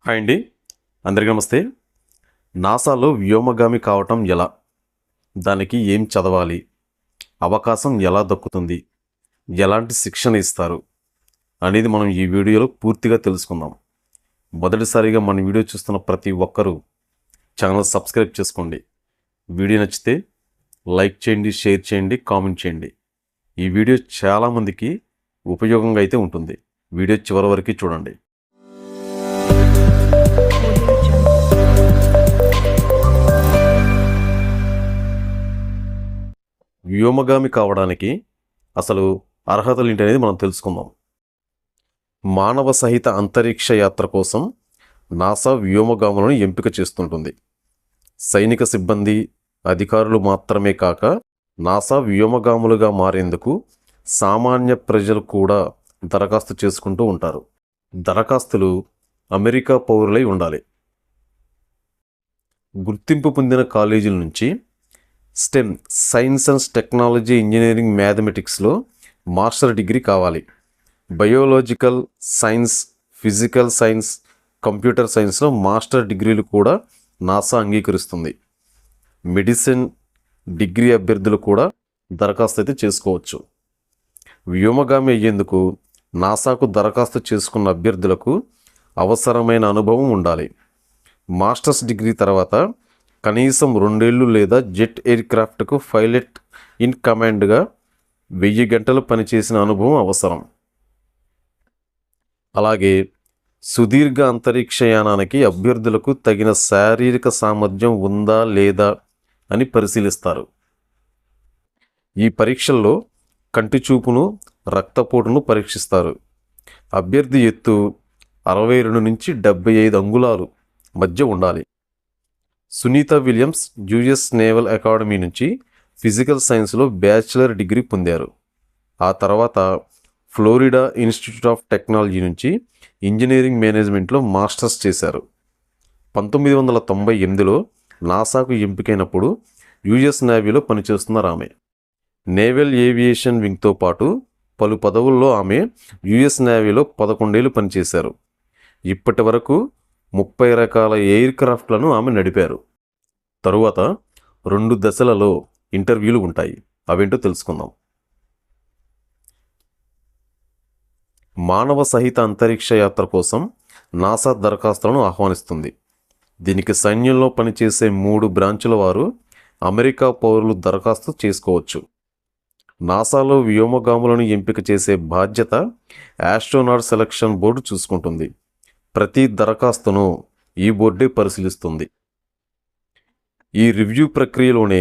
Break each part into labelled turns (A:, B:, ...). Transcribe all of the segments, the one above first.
A: Hi అండి, అందరికీ నమస్తే. నాసాలో వ్యోమగామి కావటం ఎలా, దానికి ఏం చదవాలి, అవకాశం ఎలా దక్కుతుంది, ఎలాంటి శిక్షణ ఇస్తారు అనేది మనం ఈ వీడియోలో పూర్తిగా తెలుసుకుందాం. మొదటిసారిగా మన వీడియో చూస్తున్న ప్రతి ఒక్కరూ ఛానల్ సబ్స్క్రైబ్ చేసుకోండి. వీడియో నచ్చితే లైక్ చేయండి, షేర్ చేయండి, కామెంట్ చేయండి. ఈ వీడియో చాలామందికి ఉపయోగంగా అయితే ఉంటుంది. వీడియో చివరి వరకు చూడండి. వ్యోమగామి కావడానికి అసలు అర్హతలు ఏంటి అనేది మనం తెలుసుకుందాం. మానవ సహిత అంతరిక్ష యాత్ర కోసం నాసా వ్యోమగాములను ఎంపిక చేస్తుంటుంది. సైనిక సిబ్బంది, అధికారులు మాత్రమే కాక నాసా వ్యోమగాములుగా మారేందుకు సామాన్య ప్రజలు కూడా దరఖాస్తు చేసుకుంటూ ఉంటారు. దరఖాస్తులు అమెరికా పౌరులై ఉండాలి. గుర్తింపు పొందిన కాలేజీల నుంచి STEM, science and technology, engineering, మ్యాథమెటిక్స్లో మాస్టర్ డిగ్రీ కావాలి. Biological science, physical science, computer సైన్స్లో మాస్టర్ డిగ్రీలు కూడా నాసా అంగీకరిస్తుంది. మెడిసిన్ డిగ్రీ అభ్యర్థులు కూడా దరఖాస్తు అయితే చేసుకోవచ్చు. వ్యోమగామి అయ్యేందుకు నాసాకు దరఖాస్తు చేసుకున్న అభ్యర్థులకు అవసరమైన అనుభవం ఉండాలి. మాస్టర్స్ డిగ్రీ తర్వాత కనీసం 2 ఏళ్ళు లేదా జెట్ ఎయిర్క్రాఫ్ట్కు పైలట్ ఇన్ కమాండ్గా 1000 గంటలు పనిచేసిన అనుభవం అవసరం. అలాగే సుదీర్ఘ అంతరిక్షయానానికి అభ్యర్థులకు తగిన శారీరక సామర్థ్యం ఉందా లేదా అని పరిశీలిస్తారు. ఈ పరీక్షల్లో కంటి చూపును, రక్తపోటును పరీక్షిస్తారు. అభ్యర్థి ఎత్తు 62 నుంచి 75 అంగుళాలు మధ్య ఉండాలి. Sunita Williams US naval academy నుంచి ఫిజికల్ సైన్స్లో బ్యాచిలర్ డిగ్రీ పొందారు. ఆ తర్వాత ఫ్లోరిడా ఇన్స్టిట్యూట్ ఆఫ్ టెక్నాలజీ నుంచి ఇంజనీరింగ్ మేనేజ్మెంట్లో మాస్టర్స్ చేశారు. 1998లో నాసాకు ఎంపికైనప్పుడు యుఎస్ నేవీలో పనిచేస్తున్నారు ఆమె. నేవల్ ఏవియేషన్ వింగ్తో పాటు పలు పదవుల్లో ఆమె యుఎస్ నేవీలో 11 ఏళ్ళు పనిచేశారు. ఇప్పటి వరకు 30 రకాల ఎయిర్ క్రాఫ్ట్లను ఆమె నడిపారు. తరువాత 2 దశలలో ఇంటర్వ్యూలు ఉంటాయి. అవేంటో తెలుసుకుందాం. మానవ సహిత అంతరిక్ష యాత్ర కోసం నాసా దరఖాస్తులను ఆహ్వానిస్తుంది. దీనికి సైన్యంలో పనిచేసే 3 బ్రాంచుల వారు అమెరికా పౌరులు దరఖాస్తు చేసుకోవచ్చు. నాసాలో వ్యోమగాములను ఎంపిక చేసే బాధ్యత ఆస్ట్రోనాట్ సెలక్షన్ బోర్డు చూసుకుంటుంది. ప్రతి దరఖాస్తును ఈ బోర్డే పరిశీలిస్తుంది. ఈ రివ్యూ ప్రక్రియలోనే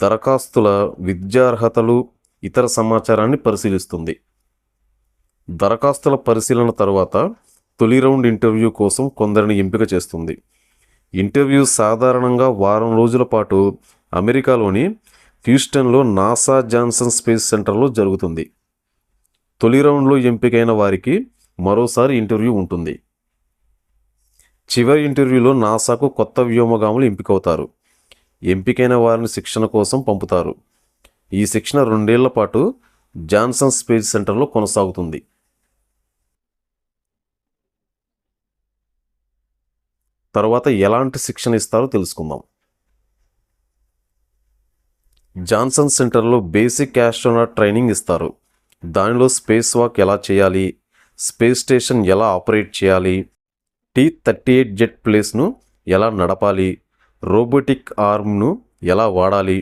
A: దరఖాస్తుల విద్యార్హతలు, ఇతర సమాచారాన్ని పరిశీలిస్తుంది. దరఖాస్తుల పరిశీలన తరువాత తొలి రౌండ్ ఇంటర్వ్యూ కోసం కొందరిని ఎంపిక చేస్తుంది. ఇంటర్వ్యూ సాధారణంగా వారం రోజుల పాటు అమెరికాలోని హ్యూస్టన్లో నాసా జాన్సన్ స్పేస్ సెంటర్లో జరుగుతుంది. తొలి రౌండ్లో ఎంపికైన వారికి మరోసారి ఇంటర్వ్యూ ఉంటుంది. చివరి ఇంటర్వ్యూలో నాసాకు కొత్త వ్యోమగాములు ఎంపికవుతారు. ఎంపికైన వారిని శిక్షణ కోసం పంపుతారు. ఈ శిక్షణ 2 ఏళ్ల పాటు జాన్సన్ స్పేస్ సెంటర్లో కొనసాగుతుంది. తర్వాత ఎలాంటి శిక్షణ ఇస్తారో తెలుసుకుందాం. జాన్సన్ సెంటర్లో బేసిక్ ఆస్ట్రోనాట్ ట్రైనింగ్ ఇస్తారు. దానిలో స్పేస్ వాక్ ఎలా చేయాలి, స్పేస్ స్టేషన్ ఎలా ఆపరేట్ చేయాలి, T-38 జెట్ ప్లేస్ను ఎలా నడపాలి, రోబోటిక్ ఆర్మ్ను ఎలా వాడాలి,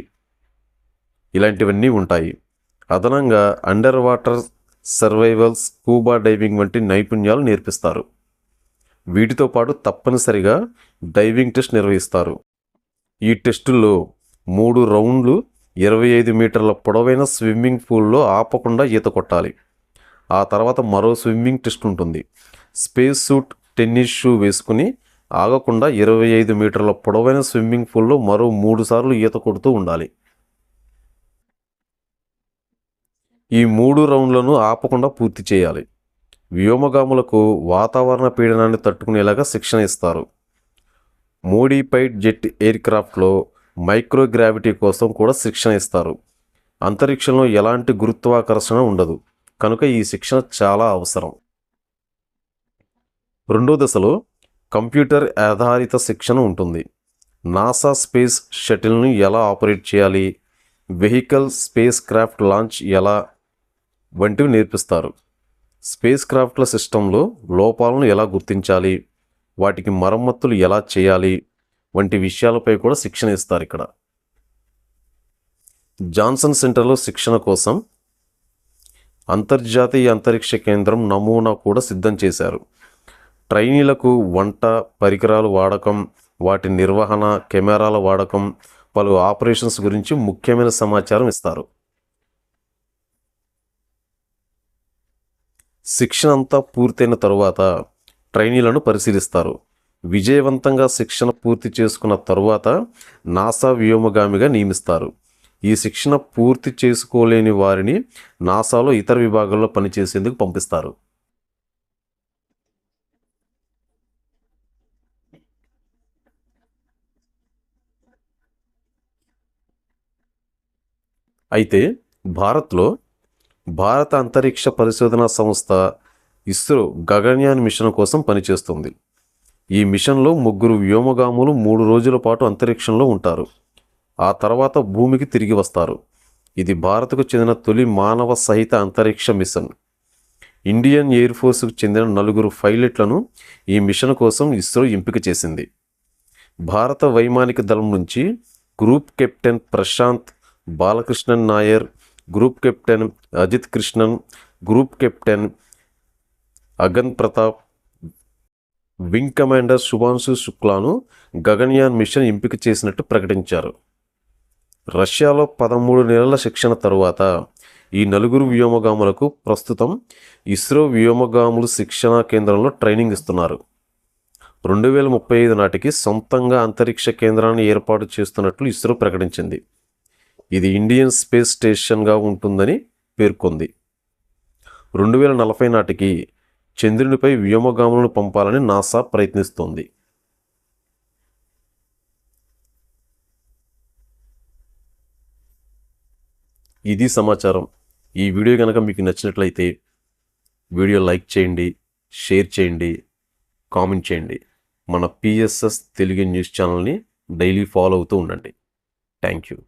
A: ఇలాంటివన్నీ ఉంటాయి. అదనంగా under water survival, scuba diving వంటి నైపుణ్యాలు నేర్పిస్తారు. వీటితో పాటు తప్పనిసరిగా డైవింగ్ టెస్ట్ నిర్వహిస్తారు. ఈ టెస్టుల్లో 3 రౌండ్లు 25 మీటర్ల పొడవైన స్విమ్మింగ్ పూల్లో ఆపకుండా ఈత కొట్టాలి. ఆ తర్వాత మరో స్విమ్మింగ్ టెస్ట్ ఉంటుంది. స్పేస్ సూట్, టెన్నిస్ షూ వేసుకుని ఆగకుండా 25 మీటర్ల పొడవైన స్విమ్మింగ్ పూల్లో మరో 3 సార్లు ఈత కొడుతూ ఉండాలి. ఈ 3 రౌండ్లను ఆపకుండా పూర్తి చేయాలి. వ్యోమగాములకు వాతావరణ పీడనాన్ని తట్టుకునేలాగా శిక్షణ ఇస్తారు. మోడిఫైడ్ జెట్ ఎయిర్క్రాఫ్ట్లో మైక్రోగ్రావిటీ కోసం కూడా శిక్షణ ఇస్తారు. అంతరిక్షంలో ఎలాంటి గురుత్వాకర్షణ ఉండదు కనుక ఈ శిక్షణ చాలా అవసరం. రెండో దశలో కంప్యూటర్ ఆధారిత శిక్షణ ఉంటుంది. నాసా స్పేస్ షటిల్ను ఎలా ఆపరేట్ చేయాలి, వెహికల్ స్పేస్ క్రాఫ్ట్ లాంచ్ ఎలా వంటివి నేర్పిస్తారు. స్పేస్ క్రాఫ్ట్ల సిస్టంలో లోపాలను ఎలా గుర్తించాలి, వాటికి మరమ్మతులు ఎలా చేయాలి వంటి విషయాలపై కూడా శిక్షణ ఇస్తారు ఇక్కడ. జాన్సన్ సెంటర్లో శిక్షణ కోసం అంతర్జాతీయ అంతరిక్ష కేంద్రం నమూనా కూడా సిద్ధం చేశారు. ట్రైనీలకు వంట పరికరాలు వాడకం, వాటి నిర్వహణ, కెమెరాల వాడకం, పలు ఆపరేషన్స్ గురించి ముఖ్యమైన సమాచారం ఇస్తారు. శిక్షణ అంతా పూర్తయిన తరువాత ట్రైనీలను పరిశీలిస్తారు. విజయవంతంగా శిక్షణ పూర్తి చేసుకున్న తరువాత నాసా వ్యోమగామిగా నియమిస్తారు. ఈ శిక్షణ పూర్తి చేసుకోలేని వారిని నాసాలో ఇతర విభాగాల్లో పనిచేసేందుకు పంపిస్తారు. అయితే భారత అంతరిక్ష పరిశోధనా సంస్థ ఇస్రో గగన్యాన్ మిషన్ కోసం పనిచేస్తుంది. ఈ మిషన్లో 3 వ్యోమగాములు 3 రోజుల పాటు అంతరిక్షంలో ఉంటారు. ఆ తర్వాత భూమికి తిరిగి వస్తారు. ఇది భారత్కు చెందిన తొలి మానవ సహిత అంతరిక్ష మిషన్. ఇండియన్ ఎయిర్ ఫోర్స్కు చెందిన 4 పైలట్లను ఈ మిషన్ కోసం ఇస్రో ఎంపిక చేసింది. భారత వైమానిక దళం నుంచి group captain Prashanth Balakrishnan Nair, group captain Ajit Krishnan, group captain అగన్ ప్రతాప్, వింగ్ కమాండర్ శుభాంశు శుక్లాను గగన్యాన్ మిషన్ ఎంపిక చేసినట్టు ప్రకటించారు. రష్యాలో 13 నెలల శిక్షణ తరువాత ఈ 4 వ్యోమగాములకు ప్రస్తుతం ఇస్రో వ్యోమగాములు శిక్షణా కేంద్రంలో ట్రైనింగ్ ఇస్తున్నారు. 2035 నాటికి సొంతంగా అంతరిక్ష కేంద్రాన్ని ఏర్పాటు చేస్తున్నట్లు ఇస్రో ప్రకటించింది. ఇది ఇండియన్ స్పేస్ స్టేషన్గా ఉంటుందని పేర్కొంది. 2040 నాటికి చంద్రునిపై వ్యోమగాములను పంపాలని నాసా ప్రయత్నిస్తోంది. ఇది సమాచారం. ఈ వీడియో కనుక మీకు నచ్చినట్లయితే వీడియో లైక్ చేయండి, షేర్ చేయండి, కామెంట్ చేయండి. మన పిఎస్ఎస్ తెలుగు న్యూస్ ఛానల్ని డైలీ ఫాలో అవుతూ ఉండండి. Thank you.